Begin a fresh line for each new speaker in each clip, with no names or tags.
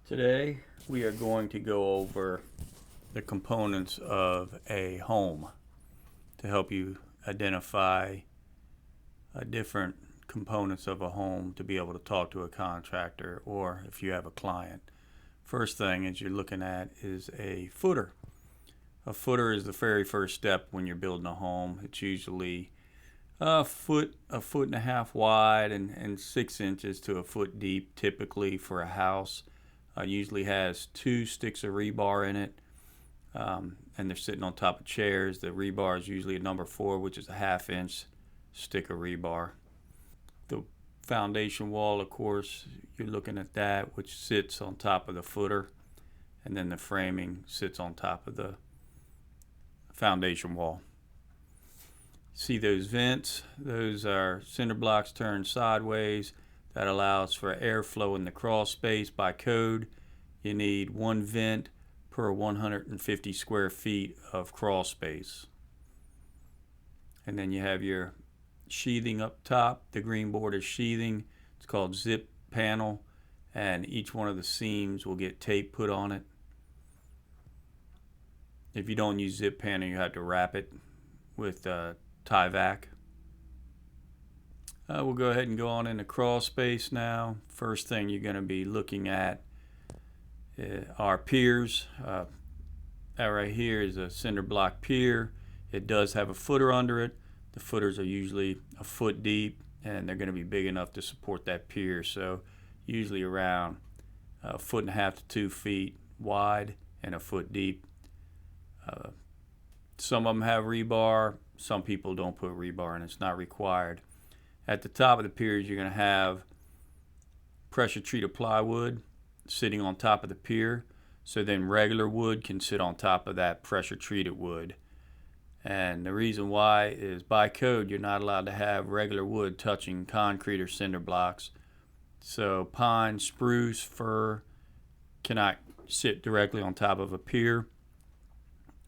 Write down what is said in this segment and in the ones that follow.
Today we are going to go over the components of a home to help you identify different components of a home to be able to talk to a contractor or if you have a client. First thing is you're looking at is a footer. A footer is the very first step when you're building a home. It's usually a foot and a half wide and 6 inches to a foot deep typically for a house. Usually has 2 sticks of rebar in it, and they're sitting on top of chairs. The rebar is usually a number 4, which is a 1/2 inch stick of rebar. The foundation wall, of course, you're looking at that, which sits on top of the footer, and then the framing sits on top of the foundation wall. See those vents? Those are cinder blocks turned sideways. That allows for airflow in the crawl space. By code, you need 1 vent per 150 square feet of crawl space. And then you have your sheathing up top. The green board is sheathing. It's called zip panel, and each one of the seams will get tape put on it. If you don't use zip panel, you have to wrap it with Tyvek. We'll go ahead and go on into crawl space now. First thing you're going to be looking at are piers. That right here is a cinder block pier. It does have a footer under it. The footers are usually a foot deep, and they're going to be big enough to support that pier. So usually around a 1.5 to 2 feet wide and a foot deep. Some of them have rebar. Some people don't put rebar in. It's not required. At the top of the piers, you're going to have pressure treated plywood sitting on top of the pier. So then regular wood can sit on top of that pressure treated wood. And the reason why is by code, you're not allowed to have regular wood touching concrete or cinder blocks. So pine, spruce, fir cannot sit directly on top of a pier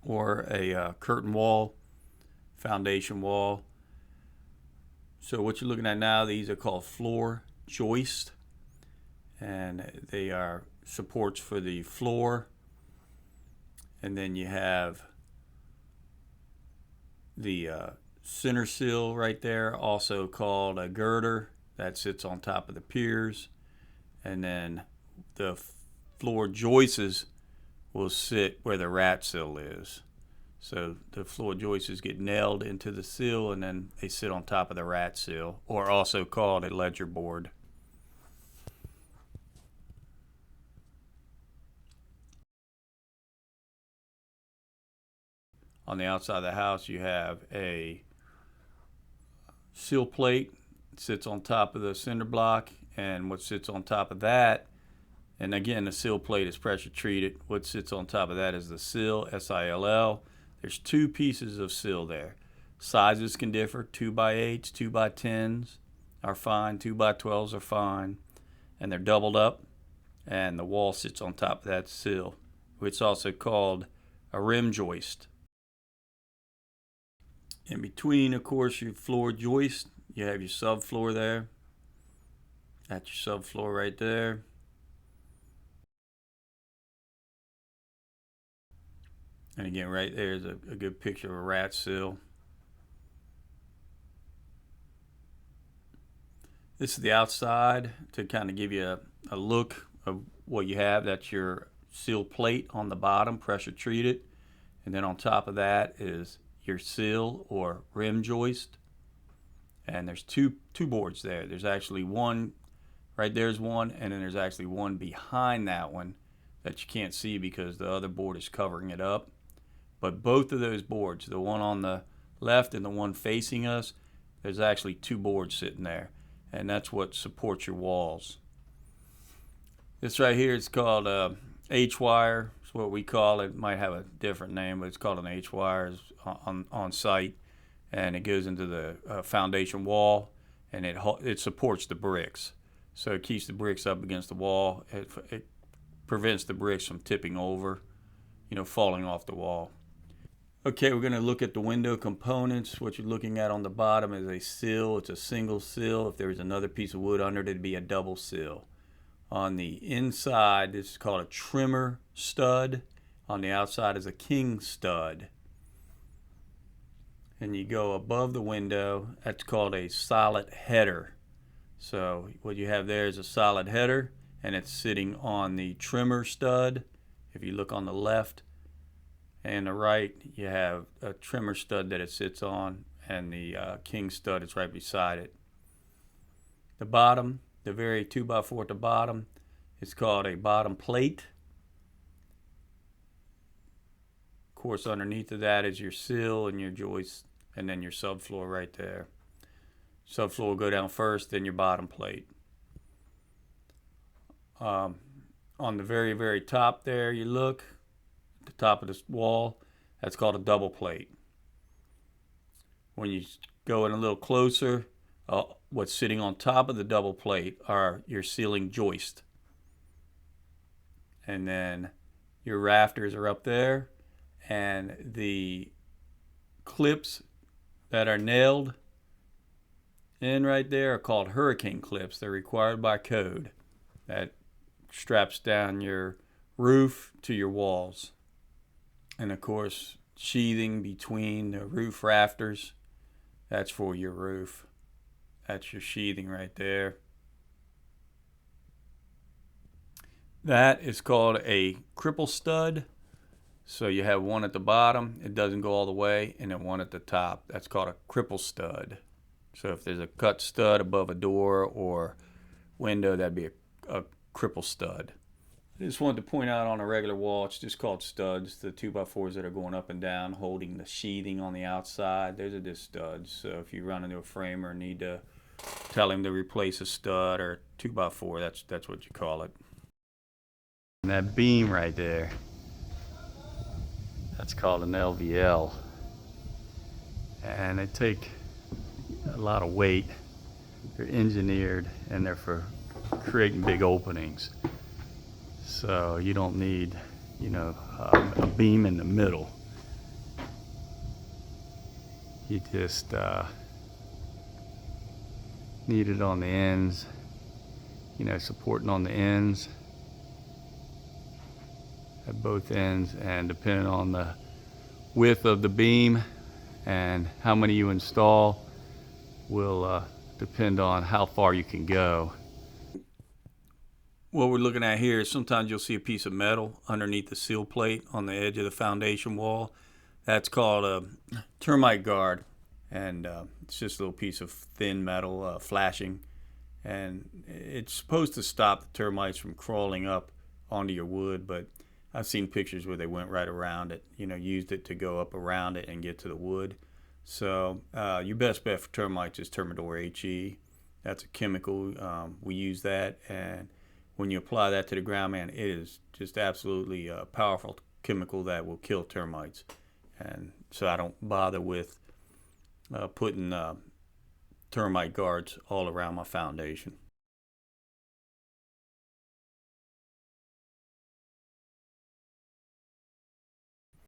or a curtain wall, foundation wall. So what you're looking at now, these are called floor joists, and they are supports for the floor. And then you have the center sill right there, also called a girder, that sits on top of the piers. And then the floor joists will sit where the rat sill is. So the floor joists get nailed into the sill, and then they sit on top of the rat sill, or also called a ledger board. On the outside of the house, you have a sill plate. It sits on top of the cinder block, and what sits on top of that, and again, the sill plate is pressure treated. What sits on top of that is the sill, SILL. There's 2 pieces of sill there. Sizes can differ. 2x8s, 2x10s are fine. 2x12s are fine. And they're doubled up. And the wall sits on top of that sill, which is also called a rim joist. In between, of course, your floor joist, you have your subfloor there. That's your subfloor right there. And again, right there is a good picture of a rat sill. This is the outside to kind of give you a look of what you have. That's your sill plate on the bottom, pressure treated. And then on top of that is your sill or rim joist. And there's two boards there. There's actually one, right there's one, and then there's actually one behind that one that you can't see because the other board is covering it up. But both of those boards, the one on the left and the one facing us, there's actually 2 boards sitting there, and that's what supports your walls. This right here is called H-wire. It's what we call it. It might have a different name, but it's called an H-wire on site, and it goes into the foundation wall, and it supports the bricks. So it keeps the bricks up against the wall. It prevents the bricks from tipping over, falling off the wall. Okay, we're going to look at the window components. What you're looking at on the bottom is a sill. It's a single sill. If there was another piece of wood under it, it'd be a double sill. On the inside, this is called a trimmer stud. On the outside is a king stud. And you go above the window, that's called a solid header. So what you have there is a solid header, and it's sitting on the trimmer stud. If you look on the left and the right, you have a trimmer stud that it sits on, and the king stud is right beside it. The bottom, the very 2x4 at the bottom, is called a bottom plate. Of course, underneath of that is your sill and your joist, and then your subfloor right there. Subfloor will go down first, then your bottom plate. On the very, very top there, you look at the top of this wall, that's called a double plate. When you go in a little closer, what's sitting on top of the double plate are your ceiling joist. And then your rafters are up there, and the clips that are nailed in right there are called hurricane clips. They're required by code. That straps down your roof to your walls. And of course, sheathing between the roof rafters, that's for your roof. That's your sheathing right there. That is called a cripple stud. So you have one at the bottom, it doesn't go all the way, and then one at the top. That's called a cripple stud. So if there's a cut stud above a door or window, that'd be a cripple stud. I just wanted to point out on a regular wall, it's just called studs. The 2x4s that are going up and down, holding the sheathing on the outside, those are just studs. So if you run into a framer and need to tell him to replace a stud or 2x4, that's what you call it. And that beam right there, that's called an LVL. And they take a lot of weight. They're engineered, and they're for creating big openings. So you don't need, a beam in the middle. You just need it on the ends, supporting on the ends at both ends, and depending on the width of the beam and how many you install will depend on how far you can go. What we're looking at here is sometimes you'll see a piece of metal underneath the sill plate on the edge of the foundation wall. That's called a termite guard, and it's just a little piece of thin metal flashing, and it's supposed to stop the termites from crawling up onto your wood, but I've seen pictures where they went right around it, used it to go up around it and get to the wood. So your best bet for termites is Termidor HE. That's a chemical. We use that, and when you apply that to the ground, man, it is just absolutely a powerful chemical that will kill termites. And so I don't bother with putting termite guards all around my foundation.